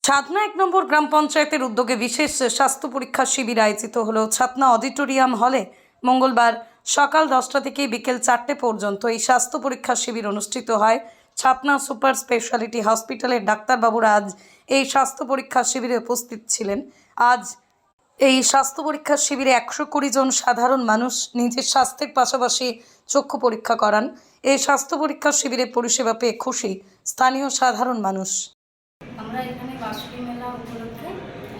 ছাতনা ১ নম্বর গ্রাম পঞ্চায়েতের উদ্যোগে বিশেষ স্বাস্থ্য পরীক্ষা শিবির আয়োজিত হলো ছাতনা অডিটোরিয়াম হলে মঙ্গলবার সকাল 10টা থেকে বিকেল 4টে পর্যন্ত এই স্বাস্থ্য পরীক্ষা শিবির অনুষ্ঠিত হয়। ছাতনা সুপার স্পেশালিটি হসপিটালের ডাক্তারবাবুরা আজ এই স্বাস্থ্য পরীক্ষা শিবিরে উপস্থিত ছিলেন। আজ এই স্বাস্থ্য পরীক্ষা শিবিরে 120 জন সাধারণ মানুষ নিজের স্বাস্থ্যের পাশাপাশি চক্ষু পরীক্ষা করান। এই স্বাস্থ্য পরীক্ষা শিবিরের পরিষেবা পেয়ে খুশি স্থানীয় সাধারণ মানুষ। আমরা এখানে বার্ষিক মেলা উপলক্ষে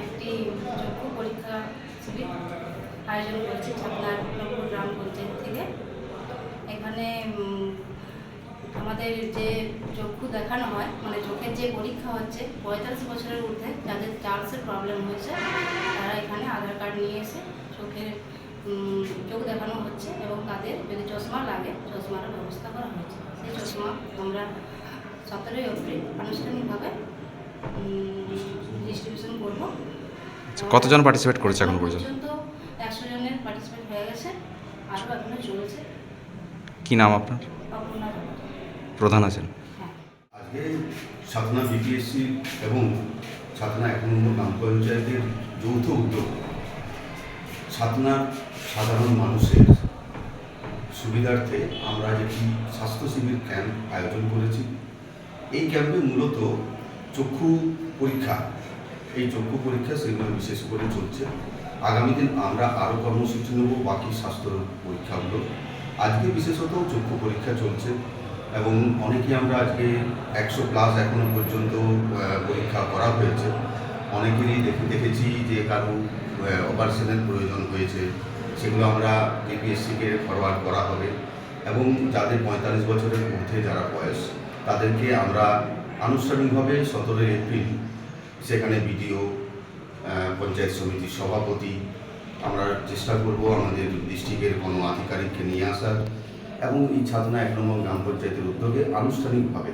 একটি চক্ষু পরীক্ষা শিবির আয়োজন করেছি ছাতনা গ্রাম পঞ্চায়েত থেকে। এখানে আমাদের যে চক্ষু দেখানো হয়, মানে চোখের যে পরীক্ষা হচ্ছে 45 বছরের ঊর্ধ্বে যাদের চার্লসের প্রবলেম হয়েছে তারা এখানে আধার কার্ড নিয়ে এসে চোখ দেখানো হচ্ছে এবং তাদের যদি চশমা লাগে চশমার ব্যবস্থা করা হয়েছে। সেই চশমা আমরা 17 এপ্রিল আনুষ্ঠানিকভাবে ডিস্ট্রিবিউশন করব। কতজন পার্টিসিপেট করেছে এখন পর্যন্ত? 100 জনের পার্টিসিপেট হয়ে গেছে, আরও এখনো চলছে। কি নাম আপনার? প্রধান আছেন। আজকে ছাতনা বিপিএসসি এবং ছাতনা 1 নম্বর গ্রাম পঞ্চায়েতের যৌথ উদ্যোগ ছাতনার সাধারণ মানুষের সুবিধার্থে আমরা একটি স্বাস্থ্য শিবির ক্যাম্প আয়োজন করেছি। এই ক্যাম্পে মূলত চক্ষু পরীক্ষা, সেগুলো বিশেষ করে চলছে। আগামী দিন আমরা আরও কর্মসূচি নেব বাকি স্বাস্থ্য পরীক্ষাগুলো। আজকে বিশেষত চক্ষু পরীক্ষা চলছে এবং অনেকেই আমরা আজকে 100+ এখনও পর্যন্ত পরীক্ষা করা হয়েছে। অনেকেরই দেখেছি যে কারো অপারেশনের প্রয়োজন হয়েছে, সেগুলো আমরা বিপিএসসিকে ফরওয়ার্ড করা হবে এবং যাদের 45 বছরের ঊর্ধ্বে যারা বয়স তাদেরকে আমরা আনুষ্ঠানিকভাবে 17 এপ্রিল সেখানে বিডিও, পঞ্চায়েত সমিতির সভাপতি, আমরা চেষ্টা করব আমাদের ডিস্ট্রিক্টের কোনো আধিকারিককে নিয়ে আসার এবং এই ছাতনা 1 নম্বর গ্রাম পঞ্চায়েতের উদ্যোগে আনুষ্ঠানিকভাবে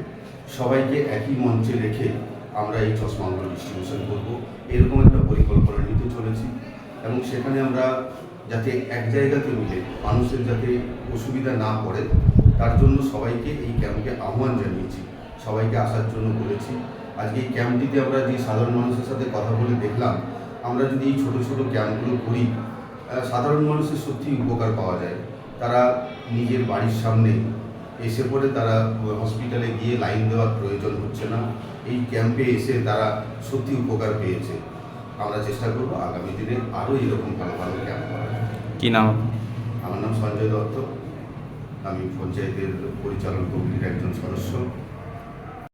সবাইকে একই মঞ্চে রেখে আমরা এই চশমাগুলো ডিস্ট্রিবিউশন করব। এরকম একটা পরিকল্পনা নিতে চলেছি এবং সেখানে আমরা যাতে এক জায়গাতে মিলে মানুষের যাতে অসুবিধা না পড়ে তার জন্য সবাইকে এই ক্যাম্পে আহ্বান জানিয়েছি, সবাইকে আসার জন্য বলেছি। আজকে এই ক্যাম্পটিতে আমরা যে সাধারণ মানুষের সাথে কথা বলে দেখলাম, আমরা যদি এই ছোটো ছোটো ক্যাম্পগুলো করি সাধারণ মানুষের সত্যিই উপকার পাওয়া যায়। তারা নিজের বাড়ির সামনে এসে পড়ে তারা হসপিটালে গিয়ে লাইন দেওয়ার প্রয়োজন হচ্ছে না। এই ক্যাম্পে এসে তারা সত্যি উপকার পেয়েছে। আমরা চেষ্টা করব আগামী দিনে আরও এরকম ভালো ভালো ক্যাম্প করার। কি নাম? আমার নাম সঞ্জয় দত্ত, আমি পঞ্চায়েতের পরিচালন কমিটির একজন সদস্য।